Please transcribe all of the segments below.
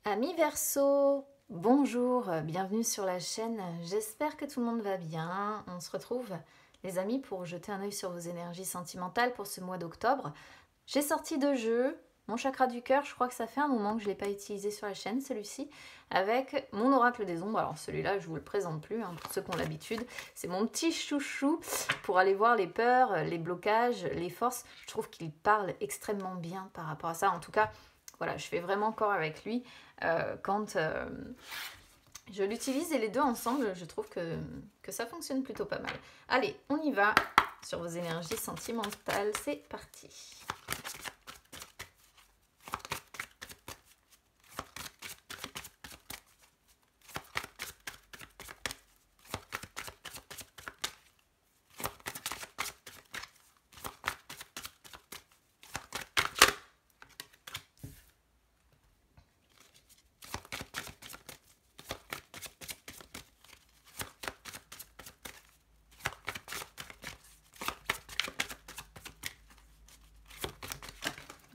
Amis Verseau, bonjour, bienvenue sur la chaîne. J'espère que tout le monde va bien. On se retrouve, les amis, pour jeter un œil sur vos énergies sentimentales pour ce mois d'octobre. J'ai sorti deux jeux. Mon chakra du cœur, je crois que ça fait un moment que je ne l'ai pas utilisé sur la chaîne, celui-ci, avec mon oracle des ombres. Alors celui-là, je ne vous le présente plus, hein, pour ceux qui ont l'habitude. C'est mon petit chouchou pour aller voir les peurs, les blocages, les forces. Je trouve qu'il parle extrêmement bien par rapport à ça. En tout cas, voilà, je fais vraiment corps avec lui quand je l'utilise, et les deux ensemble, je trouve que ça fonctionne plutôt pas mal. Allez, on y va sur vos énergies sentimentales, c'est parti.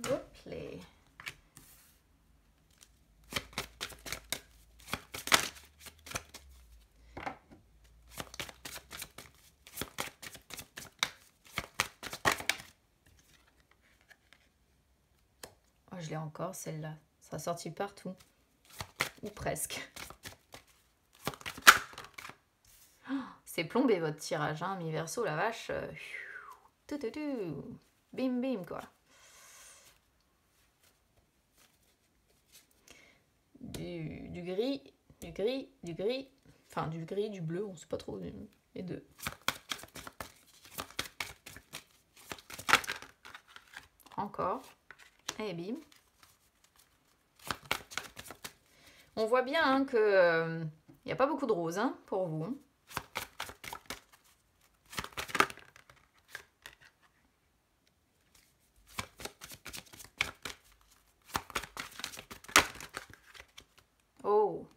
Hop-les. Oh, je l'ai encore, celle-là. Ça a sorti partout. Ou presque. Oh, c'est plombé votre tirage, hein, mi verso, la vache. Bim bim, quoi. Du gris, du gris, du gris. Enfin, du gris, du bleu, on ne sait pas trop les deux. Encore. Et bim. On voit bien hein, que n'y a pas beaucoup de roses hein, pour vous. Oh,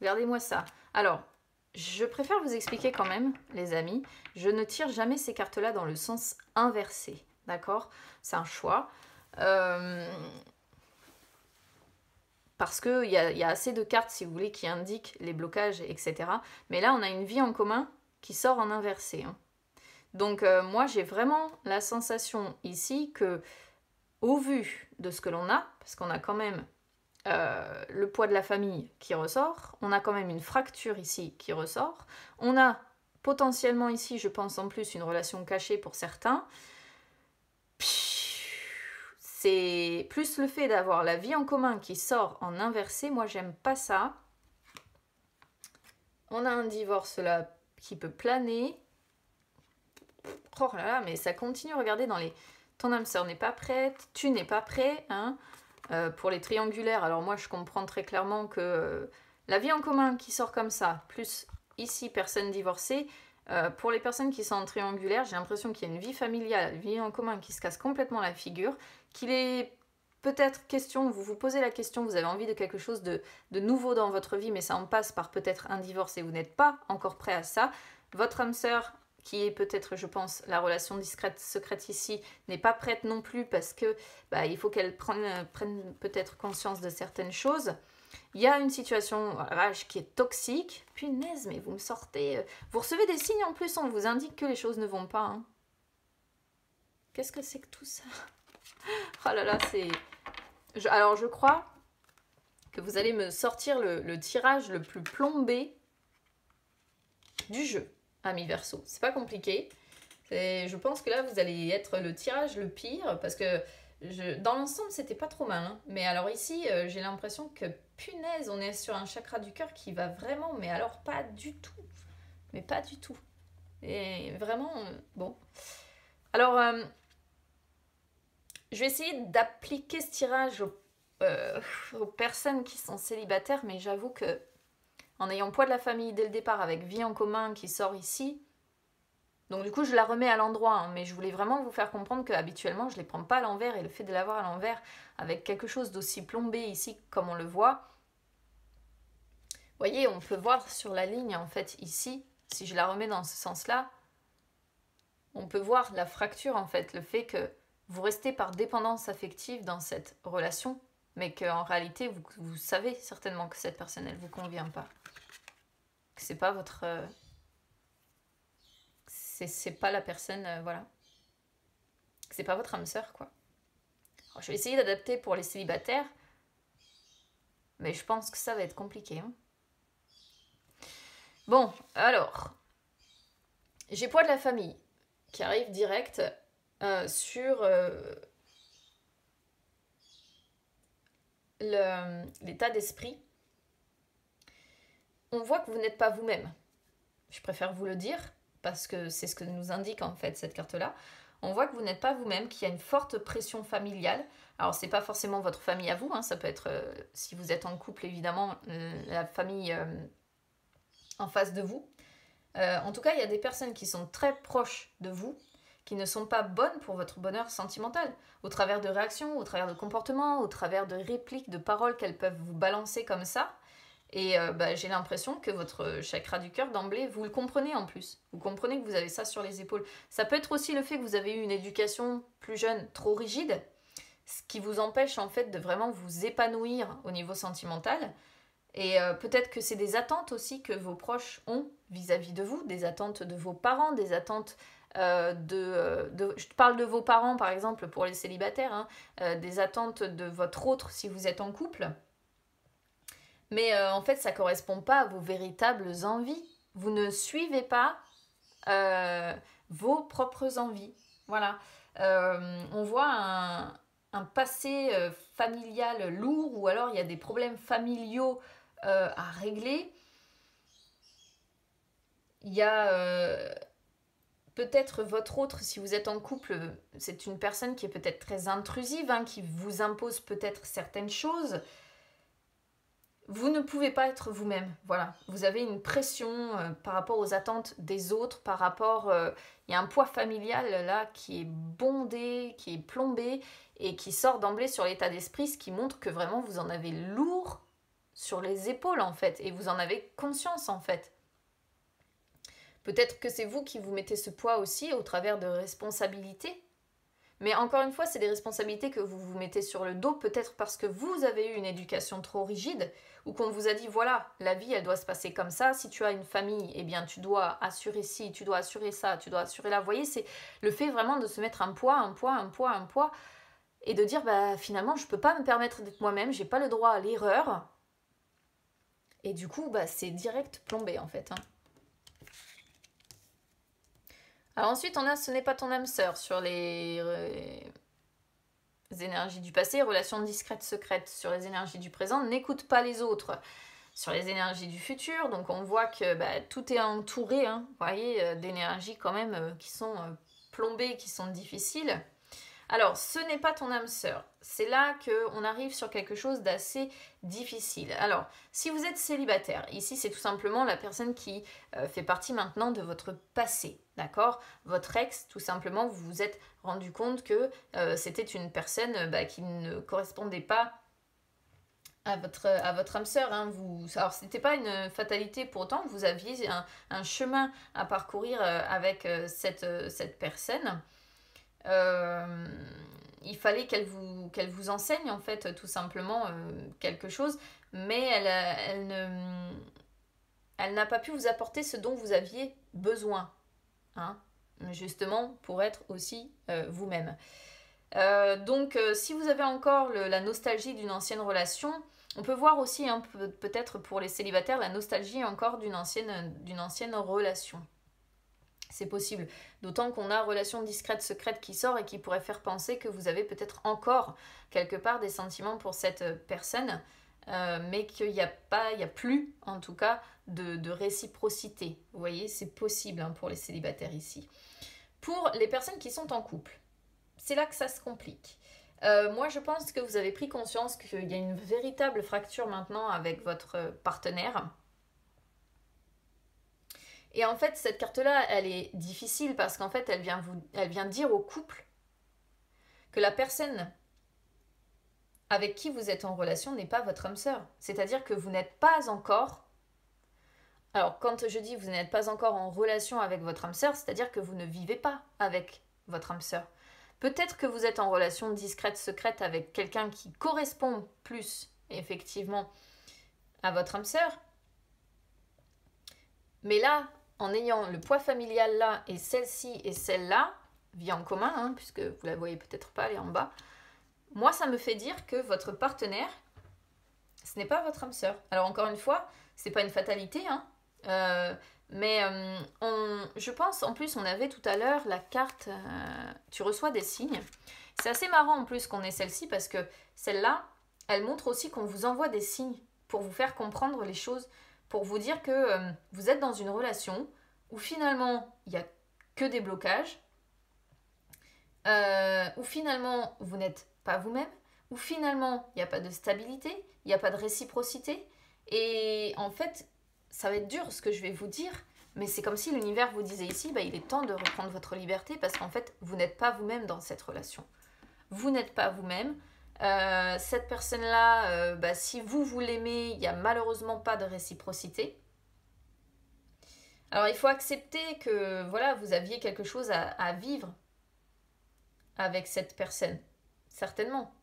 regardez-moi ça. Alors, je préfère vous expliquer quand même, les amis. Je ne tire jamais ces cartes-là dans le sens inversé. D'accord? C'est un choix. Parce qu'il y a assez de cartes, si vous voulez, qui indiquent les blocages, etc. Mais là, on a une vie en commun qui sort en inversé. Hein. Donc, moi, j'ai vraiment la sensation ici que, au vu de ce que l'on a, parce qu'on a quand même le poids de la famille qui ressort, on a quand même une fracture ici qui ressort, on a potentiellement ici, je pense en plus, une relation cachée pour certains. C'est plus le fait d'avoir la vie en commun qui sort en inversé, moi j'aime pas ça. On a un divorce là qui peut planer. Oh là là, mais ça continue, regardez dans les... Ton âme sœur n'est pas prête, tu n'es pas prêt, hein. Pour les triangulaires, alors moi je comprends très clairement que la vie en commun qui sort comme ça, plus ici personne divorcée, pour les personnes qui sont en triangulaire, j'ai l'impression qu'il y a une vie familiale, une vie en commun qui se casse complètement la figure, qu'il est peut-être question, vous vous posez la question, vous avez envie de quelque chose de nouveau dans votre vie, mais ça en passe par peut-être un divorce et vous n'êtes pas encore prêt à ça. Votre âme sœur, qui est peut-être, je pense, la relation discrète, secrète ici, n'est pas prête non plus parce que il faut qu'elle prenne peut-être conscience de certaines choses. Il y a une situation vache qui est toxique. Punaise, mais vous me sortez... Vous recevez des signes en plus, on vous indique que les choses ne vont pas. Hein. Qu'est-ce que c'est que tout ça? Oh là là, c'est... Alors je crois que vous allez me sortir le tirage le plus plombé du jeu. Amis Verseau, c'est pas compliqué. Je pense que là, vous allez être le tirage le pire, parce que dans l'ensemble, c'était pas trop mal. Hein. Mais alors ici, j'ai l'impression que, punaise, on est sur un chakra du cœur qui va vraiment, mais alors pas du tout. Mais pas du tout. Et vraiment, bon. Alors, je vais essayer d'appliquer ce tirage aux personnes qui sont célibataires, mais j'avoue que en ayant poids de la famille dès le départ, avec vie en commun qui sort ici, donc du coup je la remets à l'endroit, hein, mais je voulais vraiment vous faire comprendre que habituellement je ne les prends pas à l'envers, et le fait de l'avoir à l'envers avec quelque chose d'aussi plombé ici comme on le voit, vous voyez, on peut voir sur la ligne en fait ici, si je la remets dans ce sens là, on peut voir la fracture en fait, le fait que vous restez par dépendance affective dans cette relation mais qu'en réalité, vous savez certainement que cette personne, elle vous convient pas. Que c'est pas votre... c'est pas la personne, voilà. Que c'est pas votre âme sœur, quoi. Alors, je vais essayer d'adapter pour les célibataires, mais je pense que ça va être compliqué. Hein. Bon, alors, j'ai poids de la famille qui arrive direct sur l'état d'esprit. On voit que vous n'êtes pas vous-même. Je préfère vous le dire, parce que c'est ce que nous indique en fait cette carte-là. On voit que vous n'êtes pas vous-même, qu'il y a une forte pression familiale. Alors, c'est pas forcément votre famille à vous, hein, ça peut être, si vous êtes en couple, évidemment, la famille en face de vous. En tout cas, il y a des personnes qui sont très proches de vous, qui ne sont pas bonnes pour votre bonheur sentimental, au travers de réactions, au travers de comportements, au travers de répliques, de paroles qu'elles peuvent vous balancer comme ça. Et j'ai l'impression que votre chakra du cœur, d'emblée, vous le comprenez en plus. Vous comprenez que vous avez ça sur les épaules. Ça peut être aussi le fait que vous avez eu une éducation plus jeune, trop rigide, ce qui vous empêche en fait de vraiment vous épanouir au niveau sentimental. Et peut-être que c'est des attentes aussi que vos proches ont vis-à-vis de vous, des attentes de vos parents, des attentes je parle de vos parents par exemple pour les célibataires, hein, des attentes de votre autre si vous êtes en couple. Mais en fait, ça ne correspond pas à vos véritables envies. Vous ne suivez pas vos propres envies. Voilà. On voit un passé familial lourd, ou alors il y a des problèmes familiaux à régler. Il y a peut-être votre autre, si vous êtes en couple, c'est une personne qui est peut-être très intrusive, hein, qui vous impose peut-être certaines choses. Vous ne pouvez pas être vous-même, voilà. Vous avez une pression par rapport aux attentes des autres, par rapport... il y a un poids familial là qui est bondé, qui est plombé et qui sort d'emblée sur l'état d'esprit, ce qui montre que vraiment vous en avez lourd sur les épaules en fait, et vous en avez conscience en fait. Peut-être que c'est vous qui vous mettez ce poids aussi au travers de responsabilités. Mais encore une fois, c'est des responsabilités que vous vous mettez sur le dos, peut-être parce que vous avez eu une éducation trop rigide, ou qu'on vous a dit, voilà, la vie, elle doit se passer comme ça. Si tu as une famille, eh bien, tu dois assurer ci, tu dois assurer ça, tu dois assurer là. Vous voyez, c'est le fait vraiment de se mettre un poids, et de dire, bah, finalement, je ne peux pas me permettre d'être moi-même, j'ai pas le droit à l'erreur. Et du coup, bah, c'est direct plombé, en fait, hein. Alors ensuite, on a ce n'est pas ton âme sœur sur les énergies du passé, relations discrètes, secrètes sur les énergies du présent, n'écoute pas les autres sur les énergies du futur. Donc on voit que tout est entouré, hein, vous voyez, d'énergies quand même qui sont plombées, qui sont difficiles. Alors, ce n'est pas ton âme sœur. C'est là qu'on arrive sur quelque chose d'assez difficile. Alors, si vous êtes célibataire, ici c'est tout simplement la personne qui fait partie maintenant de votre passé, d'accord? Votre ex, tout simplement, vous vous êtes rendu compte que c'était une personne qui ne correspondait pas à votre âme sœur. Hein. Alors, ce n'était pas une fatalité pour autant, vous aviez un chemin à parcourir avec cette personne. Il fallait qu'elle vous enseigne en fait tout simplement quelque chose, mais elle n'a pas pu vous apporter ce dont vous aviez besoin, hein, justement pour être aussi vous-même. Donc si vous avez encore la nostalgie d'une ancienne relation, on peut voir aussi peut-être pour les célibataires la nostalgie encore d'une ancienne relation. C'est possible, d'autant qu'on a relation discrète, secrète qui sort et qui pourrait faire penser que vous avez peut-être encore quelque part des sentiments pour cette personne, mais qu'il n'y a plus en tout cas de réciprocité. Vous voyez, c'est possible hein, pour les célibataires ici. Pour les personnes qui sont en couple, c'est là que ça se complique. Moi, je pense que vous avez pris conscience qu'il y a une véritable fracture maintenant avec votre partenaire. Et en fait, cette carte-là, elle est difficile parce qu'en fait, elle vient dire au couple que la personne avec qui vous êtes en relation n'est pas votre âme sœur. C'est-à-dire que vous n'êtes pas encore... Alors, quand je dis vous n'êtes pas encore en relation avec votre âme sœur, c'est-à-dire que vous ne vivez pas avec votre âme sœur. Peut-être que vous êtes en relation discrète, secrète avec quelqu'un qui correspond plus, effectivement, à votre âme sœur. Mais là, en ayant le poids familial là, et celle-ci et celle-là, vie en commun, hein, puisque vous la voyez peut-être pas, elle est en bas, moi, ça me fait dire que votre partenaire, ce n'est pas votre âme sœur. Alors encore une fois, c'est pas une fatalité, hein, mais je pense, en plus, on avait tout à l'heure la carte tu reçois des signes. C'est assez marrant en plus qu'on ait celle-ci parce que celle-là, elle montre aussi qu'on vous envoie des signes pour vous faire comprendre les choses, pour vous dire que vous êtes dans une relation où finalement, il n'y a que des blocages, où finalement, vous n'êtes pas vous-même, où finalement, il n'y a pas de stabilité, il n'y a pas de réciprocité. Et en fait, ça va être dur ce que je vais vous dire, mais c'est comme si l'univers vous disait ici, bah, il est temps de reprendre votre liberté parce qu'en fait, vous n'êtes pas vous-même dans cette relation. Vous n'êtes pas vous-même. Cette personne-là, bah, si vous l'aimez, il n'y a malheureusement pas de réciprocité. Alors, il faut accepter que voilà, vous aviez quelque chose à vivre avec cette personne. Certainement.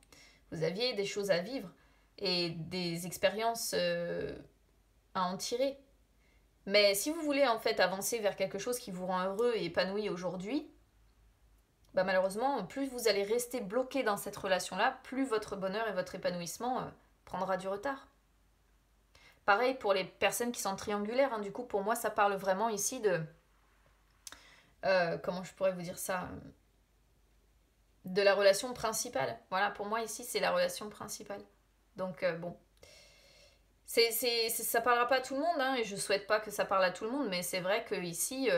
Vous aviez des choses à vivre et des expériences à en tirer. Mais si vous voulez en fait avancer vers quelque chose qui vous rend heureux et épanoui aujourd'hui, bah malheureusement, plus vous allez rester bloqué dans cette relation-là, plus votre bonheur et votre épanouissement prendra du retard. Pareil pour les personnes qui sont triangulaires, hein, du coup pour moi ça parle vraiment ici de... comment je pourrais vous dire ça, de la relation principale. Voilà, pour moi ici c'est la relation principale. Donc bon, ça parlera pas à tout le monde, hein, et je souhaite pas que ça parle à tout le monde, mais c'est vrai que ici,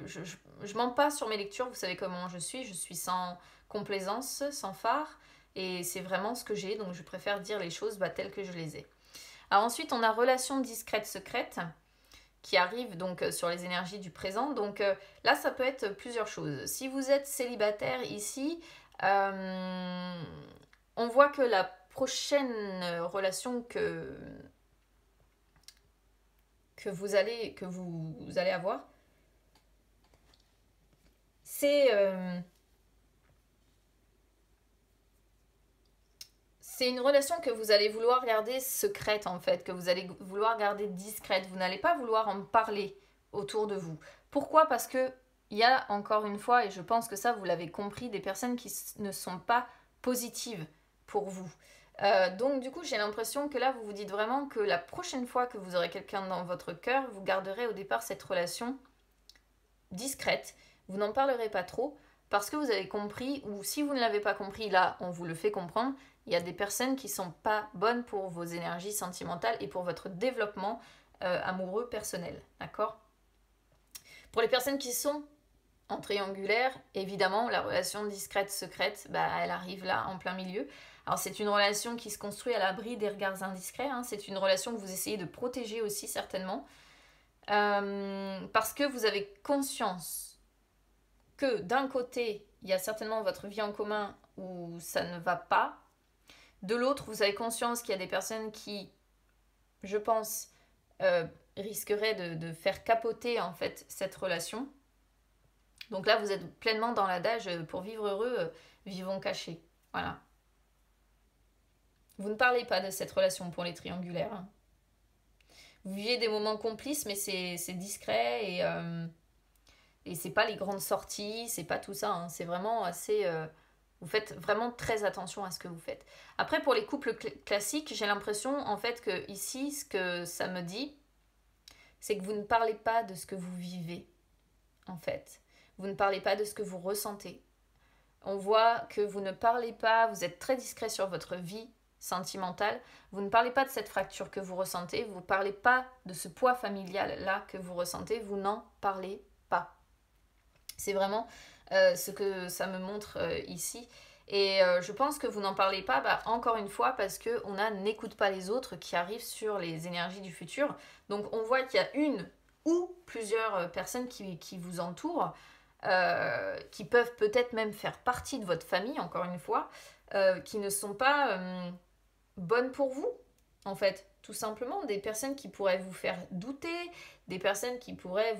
je mens pas sur mes lectures, vous savez comment je suis sans complaisance, sans phare, et c'est vraiment ce que j'ai, donc je préfère dire les choses telles que je les ai. Alors ensuite, on a relation discrète secrète, qui arrive donc sur les énergies du présent, donc là ça peut être plusieurs choses. Si vous êtes célibataire ici, on voit que la prochaine relation que vous allez avoir, c'est une relation que vous allez vouloir garder secrète en fait, que vous allez vouloir garder discrète. Vous n'allez pas vouloir en parler autour de vous. Pourquoi? Parce que il y a encore une fois, et je pense que ça vous l'avez compris, des personnes qui ne sont pas positives pour vous. Donc du coup j'ai l'impression que là vous vous dites vraiment que la prochaine fois que vous aurez quelqu'un dans votre cœur, vous garderez au départ cette relation discrète, vous n'en parlerez pas trop parce que vous avez compris, ou si vous ne l'avez pas compris, là on vous le fait comprendre, il y a des personnes qui ne sont pas bonnes pour vos énergies sentimentales et pour votre développement amoureux personnel, d'accord? Pour les personnes qui sont en triangulaire, évidemment la relation discrète secrète, elle arrive là en plein milieu. Alors c'est une relation qui se construit à l'abri des regards indiscrets, hein. C'est une relation que vous essayez de protéger aussi certainement, parce que vous avez conscience que d'un côté, il y a certainement votre vie en commun où ça ne va pas, de l'autre, vous avez conscience qu'il y a des personnes qui, je pense, risqueraient de faire capoter en fait cette relation. Donc là, vous êtes pleinement dans l'adage pour vivre heureux, vivons cachés. Voilà. Vous ne parlez pas de cette relation pour les triangulaires, hein. Vous vivez des moments complices, mais c'est discret et c'est pas les grandes sorties, c'est pas tout ça, hein. C'est vraiment assez... vous faites vraiment très attention à ce que vous faites. Après, pour les couples classiques, j'ai l'impression en fait que ici, ce que ça me dit, c'est que vous ne parlez pas de ce que vous vivez, en fait. Vous ne parlez pas de ce que vous ressentez. On voit que vous ne parlez pas, vous êtes très discret sur votre vie sentimentale, vous ne parlez pas de cette fracture que vous ressentez, vous ne parlez pas de ce poids familial là que vous ressentez, vous n'en parlez pas. C'est vraiment ce que ça me montre ici. Et je pense que vous n'en parlez pas, encore une fois, parce qu'on n'écoute pas les autres qui arrivent sur les énergies du futur. Donc on voit qu'il y a une ou plusieurs personnes qui vous entourent, qui peuvent peut-être même faire partie de votre famille, encore une fois, qui ne sont pas bonnes pour vous, en fait, tout simplement, des personnes qui pourraient vous faire douter, des personnes qui pourraient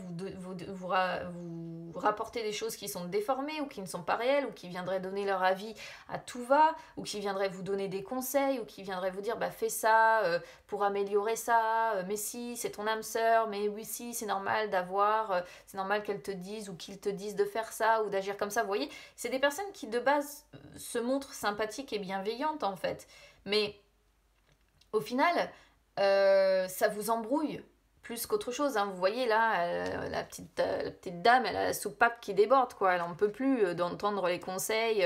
vous rapporter des choses qui sont déformées ou qui ne sont pas réelles, ou qui viendraient donner leur avis à tout va, ou qui viendraient vous donner des conseils, ou qui viendraient vous dire bah fais ça pour améliorer ça, mais si c'est ton âme sœur, mais oui si c'est normal d'avoir, c'est normal qu'elle te dise ou qu'ils te disent de faire ça ou d'agir comme ça, vous voyez, c'est des personnes qui de base se montrent sympathiques et bienveillantes en fait, mais au final ça vous embrouille plus qu'autre chose, hein. Vous voyez là, la petite dame, elle a la soupape qui déborde, quoi. Elle n'en peut plus d'entendre les conseils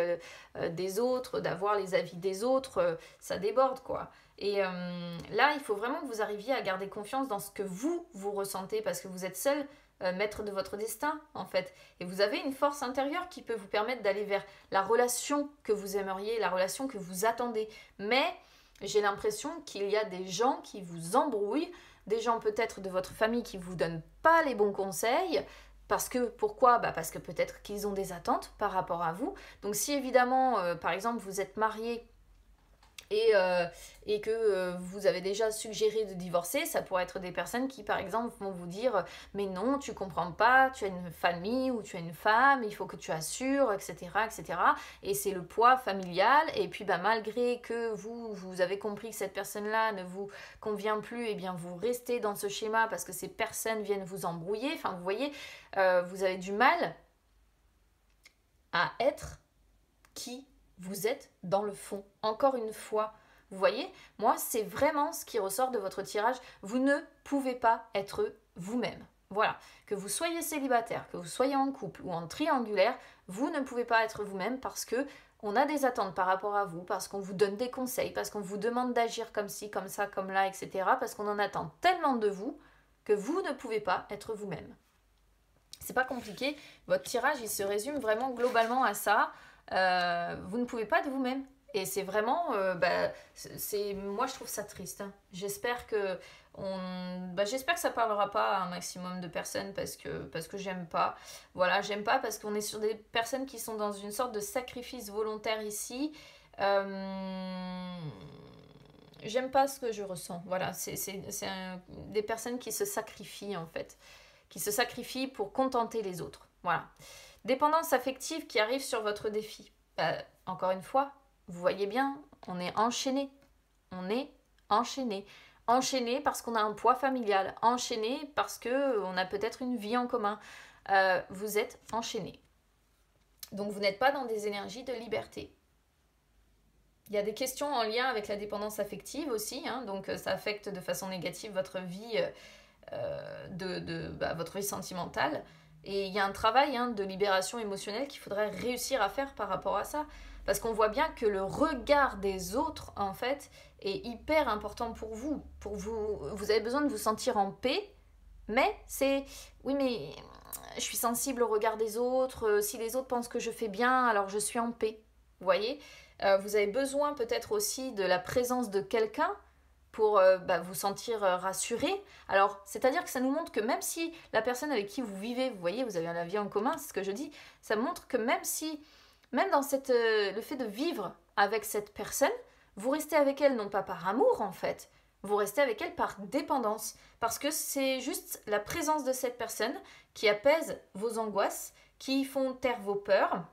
des autres, d'avoir les avis des autres, ça déborde, quoi. Et là, il faut vraiment que vous arriviez à garder confiance dans ce que vous ressentez, parce que vous êtes seul maître de votre destin, en fait. Et vous avez une force intérieure qui peut vous permettre d'aller vers la relation que vous aimeriez, la relation que vous attendez. Mais j'ai l'impression qu'il y a des gens qui vous embrouillent, des gens peut-être de votre famille qui ne vous donnent pas les bons conseils. Parce que, pourquoi? Parce que peut-être qu'ils ont des attentes par rapport à vous. Donc si évidemment, par exemple, vous êtes marié et que vous avez déjà suggéré de divorcer, ça pourrait être des personnes qui, par exemple, vont vous dire « Mais non, tu comprends pas, tu as une famille ou tu as une femme, il faut que tu assures, etc. etc. » Et c'est le poids familial. Et puis, malgré que vous avez compris que cette personne-là ne vous convient plus, et bien vous restez dans ce schéma parce que ces personnes viennent vous embrouiller. Enfin, vous voyez, vous avez du mal à être qui vous êtes dans le fond. Encore une fois, vous voyez, moi, c'est vraiment ce qui ressort de votre tirage. Vous ne pouvez pas être vous-même. Voilà, que vous soyez célibataire, que vous soyez en couple ou en triangulaire, vous ne pouvez pas être vous-même parce que on a des attentes par rapport à vous, parce qu'on vous donne des conseils, parce qu'on vous demande d'agir comme ci, comme ça, comme là, etc. Parce qu'on en attend tellement de vous que vous ne pouvez pas être vous-même. C'est pas compliqué. Votre tirage, il se résume vraiment globalement à ça. Vous ne pouvez pas être vous-même. Et c'est vraiment, moi je trouve ça triste, hein. J'espère que j'espère que ça parlera pas à un maximum de personnes parce que j'aime pas. Voilà, j'aime pas parce qu'on est sur des personnes qui sont dans une sorte de sacrifice volontaire ici. J'aime pas ce que je ressens. Voilà, des personnes qui se sacrifient en fait, qui se sacrifient pour contenter les autres. Voilà. Dépendance affective qui arrive sur votre défi. Encore une fois, vous voyez bien, on est enchaîné. On est enchaîné. Enchaîné parce qu'on a un poids familial. Enchaîné parce qu'on a peut-être une vie en commun. Vous êtes enchaîné. Donc vous n'êtes pas dans des énergies de liberté. Il y a des questions en lien avec la dépendance affective aussi. Hein, donc ça affecte de façon négative votre vie, votre vie sentimentale. Et il y a un travail de libération émotionnelle qu'il faudrait réussir à faire par rapport à ça. Parce qu'on voit bien que le regard des autres, en fait, est hyper important pour vous. Vous avez besoin de vous sentir en paix, mais c'est... Oui, mais je suis sensible au regard des autres. Si les autres pensent que je fais bien, alors je suis en paix. Vous voyez, vous avez besoin peut-être aussi de la présence de quelqu'un pour vous sentir rassuré. Alors, c'est-à-dire que ça nous montre que même si la personne avec qui vous vivez, vous voyez, vous avez la vie en commun, c'est ce que je dis, ça montre que même dans le fait de vivre avec cette personne, vous restez avec elle non pas par amour en fait, vous restez avec elle par dépendance, parce que c'est juste la présence de cette personne qui apaise vos angoisses, qui font taire vos peurs,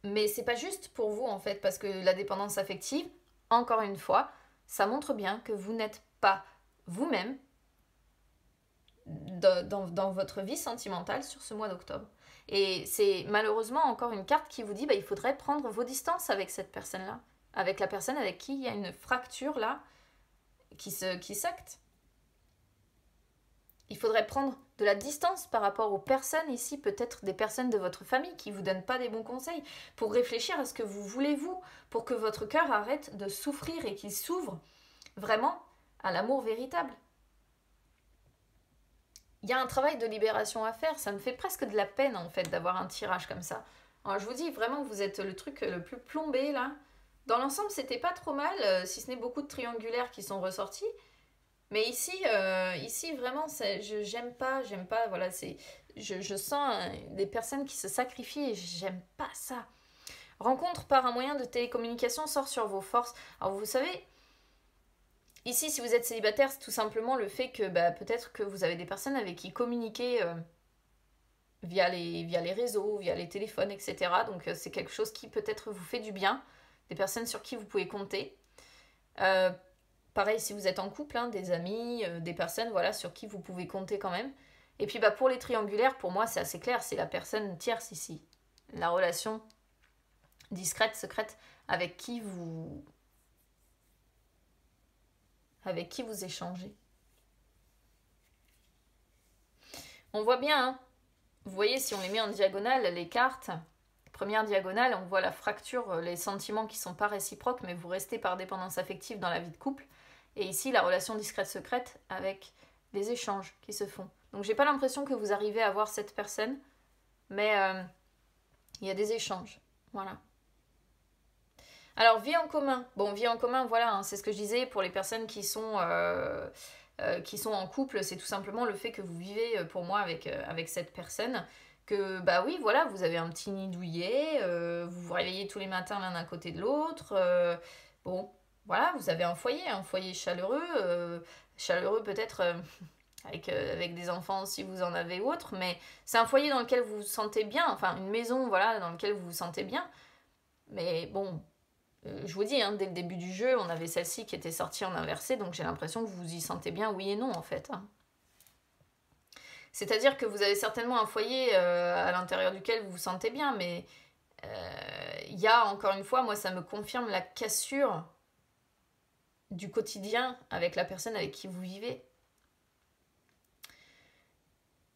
mais c'est pas juste pour vous en fait, parce que la dépendance affective, encore une fois, ça montre bien que vous n'êtes pas vous-même dans votre vie sentimentale sur ce mois d'octobre. Et c'est malheureusement encore une carte qui vous dit il faudrait prendre vos distances avec cette personne-là, avec la personne avec qui il y a une fracture là qui s'acte. Il faudrait prendre de la distance par rapport aux personnes ici, peut-être des personnes de votre famille qui ne vous donnent pas des bons conseils, pour réfléchir à ce que vous voulez vous, pour que votre cœur arrête de souffrir et qu'il s'ouvre vraiment à l'amour véritable. Il y a un travail de libération à faire, ça me fait presque de la peine en fait d'avoir un tirage comme ça. Alors je vous dis vraiment, vous êtes le truc le plus plombé là. Dans l'ensemble, c'était pas trop mal, si ce n'est beaucoup de triangulaires qui sont ressortis. Mais ici vraiment, j'aime pas, voilà, je sens des personnes qui se sacrifient et j'aime pas ça. Rencontre par un moyen de télécommunication sort sur vos forces. Alors vous savez, Ici, si vous êtes célibataire, c'est tout simplement le fait que bah, peut-être que vous avez des personnes avec qui communiquer via les réseaux, via les téléphones, etc. Donc c'est quelque chose qui peut-être vous fait du bien, des personnes sur qui vous pouvez compter. Pareil si vous êtes en couple, hein, des amis, des personnes voilà, sur qui vous pouvez compter quand même. Et puis bah, pour les triangulaires, pour moi c'est assez clair, c'est la personne tierce ici. La relation discrète, secrète, avec qui vous échangez. On voit bien, hein. Vous voyez, si on les met en diagonale, les cartes, première diagonale, on voit la fracture, les sentiments qui ne sont pas réciproques, mais vous restez par dépendance affective dans la vie de couple. Et ici, la relation discrète-secrète avec les échanges qui se font. Donc, j'ai pas l'impression que vous arrivez à voir cette personne, mais il y a des échanges. Voilà. Alors, vie en commun. Bon, vie en commun, voilà, hein, c'est ce que je disais pour les personnes qui sont en couple, c'est tout simplement le fait que vous vivez pour moi avec cette personne. Que bah oui, voilà, vous avez un petit nid douillet, vous vous réveillez tous les matins l'un à côté de l'autre. Bon, voilà, vous avez un foyer chaleureux peut-être avec des enfants si vous en avez ou autre, mais c'est un foyer dans lequel vous vous sentez bien, enfin une maison, voilà, dans laquelle vous vous sentez bien. Mais bon, je vous dis, hein, dès le début du jeu, on avait celle-ci qui était sortie en inversé, donc j'ai l'impression que vous vous y sentez bien, oui et non en fait. Hein. C'est-à-dire que vous avez certainement un foyer à l'intérieur duquel vous vous sentez bien, mais il y a, encore une fois, moi ça me confirme la cassure du quotidien avec la personne avec qui vous vivez.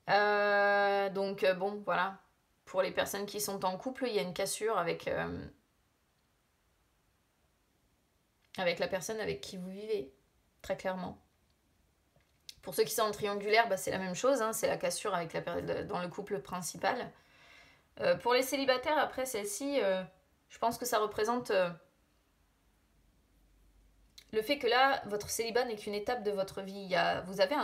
Donc bon, voilà. Pour les personnes qui sont en couple, il y a une cassure avec la personne avec qui vous vivez, très clairement. Pour ceux qui sont en triangulaire, bah, c'est la même chose, hein, c'est la cassure avec dans le couple principal. Pour les célibataires, après celle-ci, je pense que ça représente le fait que là, votre célibat n'est qu'une étape de votre vie. Vous avez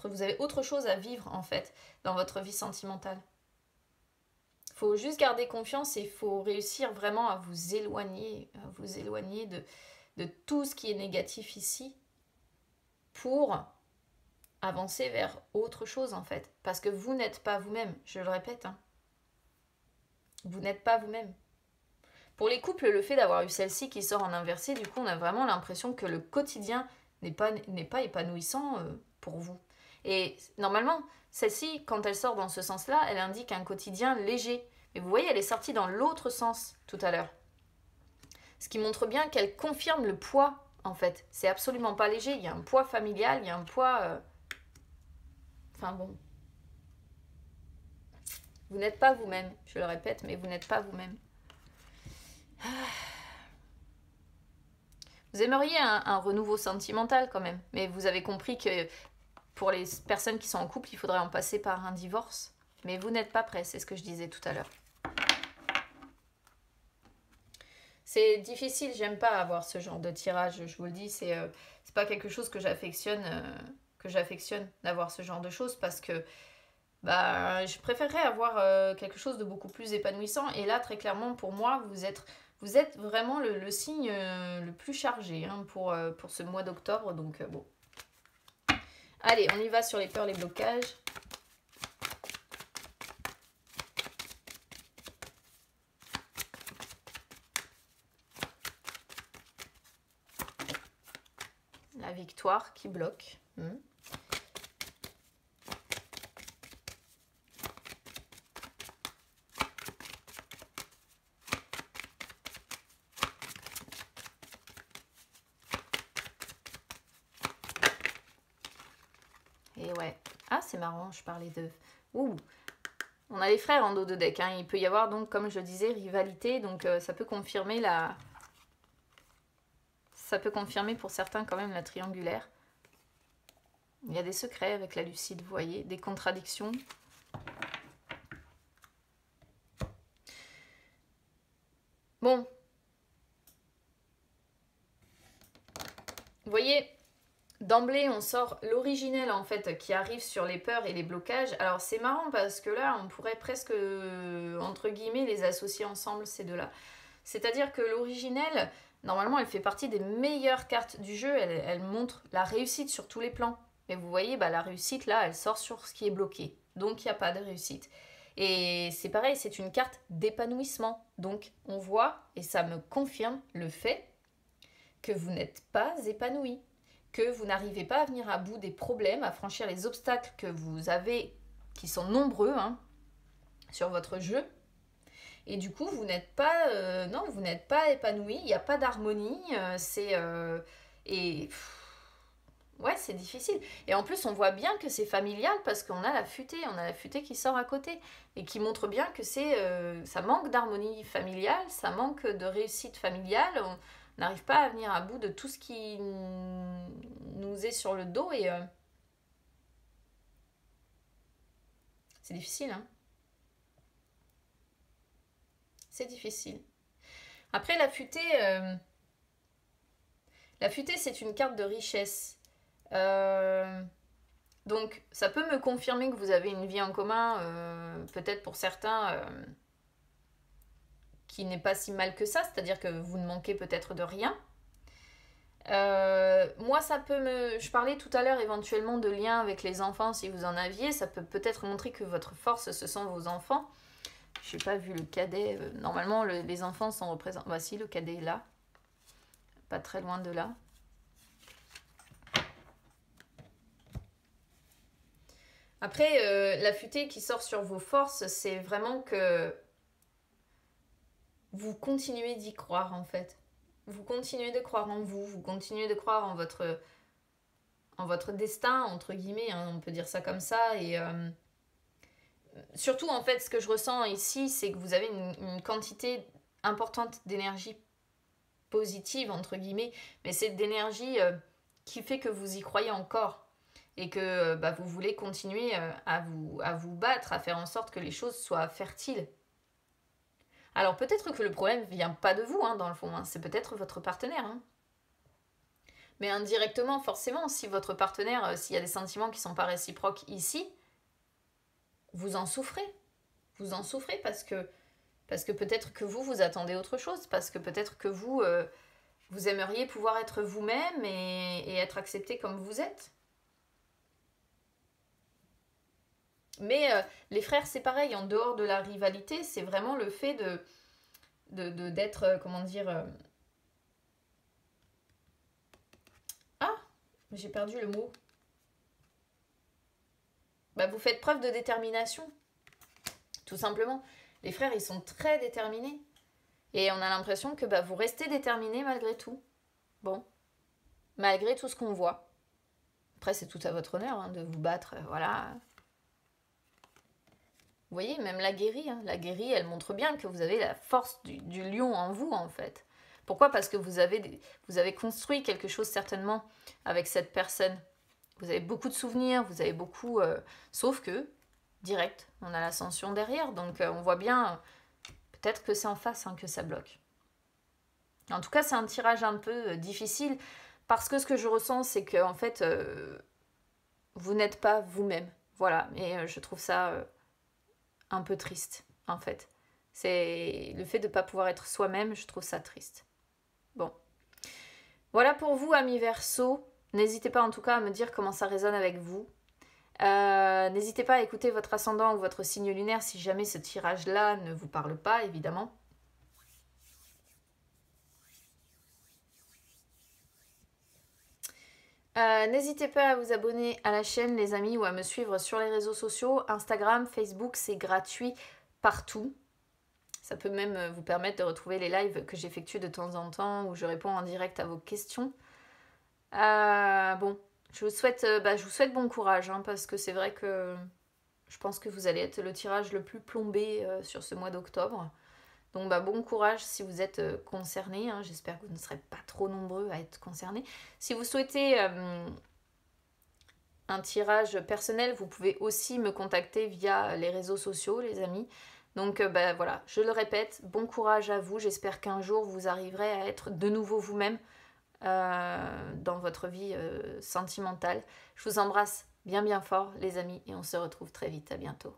vous avez autre chose à vivre en fait dans votre vie sentimentale. Il faut juste garder confiance et il faut réussir vraiment à vous éloigner de tout ce qui est négatif ici pour avancer vers autre chose en fait. Parce que vous n'êtes pas vous-même, je le répète. Hein. Vous n'êtes pas vous-même. Pour les couples, le fait d'avoir eu celle-ci qui sort en inversé, du coup on a vraiment l'impression que le quotidien n'est pas épanouissant pour vous. Et normalement, celle-ci, quand elle sort dans ce sens-là, elle indique un quotidien léger. Mais vous voyez, elle est sortie dans l'autre sens tout à l'heure. Ce qui montre bien qu'elle confirme le poids, en fait. C'est absolument pas léger. Il y a un poids familial, il y a un poids... Enfin bon. Vous n'êtes pas vous-même, je le répète, mais vous n'êtes pas vous-même. Vous aimeriez un renouveau sentimental quand même, mais vous avez compris que pour les personnes qui sont en couple, il faudrait en passer par un divorce. Mais vous n'êtes pas prêt, c'est ce que je disais tout à l'heure. C'est difficile, j'aime pas avoir ce genre de tirage, je vous le dis, c'est pas quelque chose que j'affectionne d'avoir ce genre de choses parce que bah, je préférerais avoir quelque chose de beaucoup plus épanouissant. Et là, très clairement, pour moi, vous êtes vraiment le signe le plus chargé hein, pour ce mois d'octobre. Donc, bon. Allez, on y va sur les peurs, les blocages. La victoire qui bloque. Et ouais. Ah, c'est marrant, je parlais de... Ouh, on a les frères en dos de deck. Hein. Il peut y avoir donc, comme je disais, rivalité. Donc ça peut confirmer Ça peut confirmer pour certains quand même la triangulaire. Il y a des secrets avec la lucide, vous voyez, des contradictions. Bon. Vous voyez, d'emblée, on sort l'originel en fait qui arrive sur les peurs et les blocages. Alors c'est marrant parce que là, on pourrait presque, entre guillemets, les associer ensemble, ces deux-là. C'est-à-dire que l'originel, Normalement, elle fait partie des meilleures cartes du jeu. Elle montre la réussite sur tous les plans. Et vous voyez, bah, la réussite, là, elle sort sur ce qui est bloqué. Donc, il n'y a pas de réussite. Et c'est pareil, c'est une carte d'épanouissement. Donc, on voit, et ça me confirme le fait que vous n'êtes pas épanoui, que vous n'arrivez pas à venir à bout des problèmes, à franchir les obstacles que vous avez, qui sont nombreux hein, sur votre jeu. Et du coup, vous n'êtes pas, non, vous n'êtes pas épanoui, il n'y a pas d'harmonie, et ouais, c'est difficile. Et en plus, on voit bien que c'est familial parce qu'on a la futée qui sort à côté et qui montre bien que ça manque d'harmonie familiale, ça manque de réussite familiale. On n'arrive pas à venir à bout de tout ce qui nous est sur le dos et c'est difficile, hein. C'est difficile. Après, la futée, c'est une carte de richesse. Donc, ça peut me confirmer que vous avez une vie en commun, peut-être pour certains, qui n'est pas si mal que ça, c'est-à-dire que vous ne manquez peut-être de rien. Moi, je parlais tout à l'heure éventuellement de liens avec les enfants, si vous en aviez, ça peut peut-être montrer que votre force, ce sont vos enfants. Je n'ai pas vu le cadet. Normalement, les enfants sont représentés. Voici, le cadet est là. Pas très loin de là. Après, la futée qui sort sur vos forces, c'est vraiment que vous continuez d'y croire, en fait. Vous continuez de croire en vous, vous continuez de croire en votre destin, entre guillemets, hein, on peut dire ça comme ça. Et surtout, en fait, ce que je ressens ici, c'est que vous avez une quantité importante d'énergie positive, entre guillemets, mais c'est d'énergie qui fait que vous y croyez encore. Et que vous voulez continuer à vous battre, à faire en sorte que les choses soient fertiles. Alors peut-être que le problème ne vient pas de vous, hein, dans le fond, hein, c'est peut-être votre partenaire. Hein. Mais indirectement, forcément, si votre partenaire, s'il y a des sentiments qui ne sont pas réciproques ici, vous en souffrez. Vous en souffrez parce que peut-être que vous attendez autre chose, parce que peut-être que vous aimeriez pouvoir être vous-même et être accepté comme vous êtes. Mais les frères, c'est pareil, en dehors de la rivalité, c'est vraiment le fait d'être, comment dire... Ah, j'ai perdu le mot. Vous faites preuve de détermination, tout simplement. Les frères, ils sont très déterminés. Et on a l'impression que vous restez déterminés malgré tout. Bon, malgré tout ce qu'on voit. Après, c'est tout à votre honneur hein, de vous battre, voilà... Vous voyez, même la guérie, hein. La guérie, elle montre bien que vous avez la force du lion en vous, en fait. Pourquoi ? Parce que vous avez construit quelque chose, certainement, avec cette personne. Vous avez beaucoup de souvenirs, vous avez beaucoup... sauf que, direct, on a l'ascension derrière. Donc, on voit bien, peut-être que c'est en face hein, que ça bloque. En tout cas, c'est un tirage un peu difficile, parce que ce que je ressens, c'est que, en fait, vous n'êtes pas vous-même. Voilà, et je trouve ça... un peu triste, en fait. C'est le fait de ne pas pouvoir être soi-même, je trouve ça triste. Bon. Voilà pour vous, amis Verseau. N'hésitez pas en tout cas à me dire comment ça résonne avec vous. N'hésitez pas à écouter votre ascendant ou votre signe lunaire si jamais ce tirage-là ne vous parle pas, évidemment. N'hésitez pas à vous abonner à la chaîne, les amis, ou à me suivre sur les réseaux sociaux. Instagram, Facebook, c'est gratuit partout. Ça peut même vous permettre de retrouver les lives que j'effectue de temps en temps, où je réponds en direct à vos questions. Bon, je vous souhaite bon courage, hein, parce que c'est vrai que je pense que vous allez être le tirage le plus plombé sur ce mois d'octobre. Donc bon courage si vous êtes concernés, hein. J'espère que vous ne serez pas trop nombreux à être concernés. Si vous souhaitez un tirage personnel, vous pouvez aussi me contacter via les réseaux sociaux, les amis. Donc voilà, je le répète, bon courage à vous. J'espère qu'un jour vous arriverez à être de nouveau vous-même dans votre vie sentimentale. Je vous embrasse bien bien fort les amis et on se retrouve très vite, à bientôt.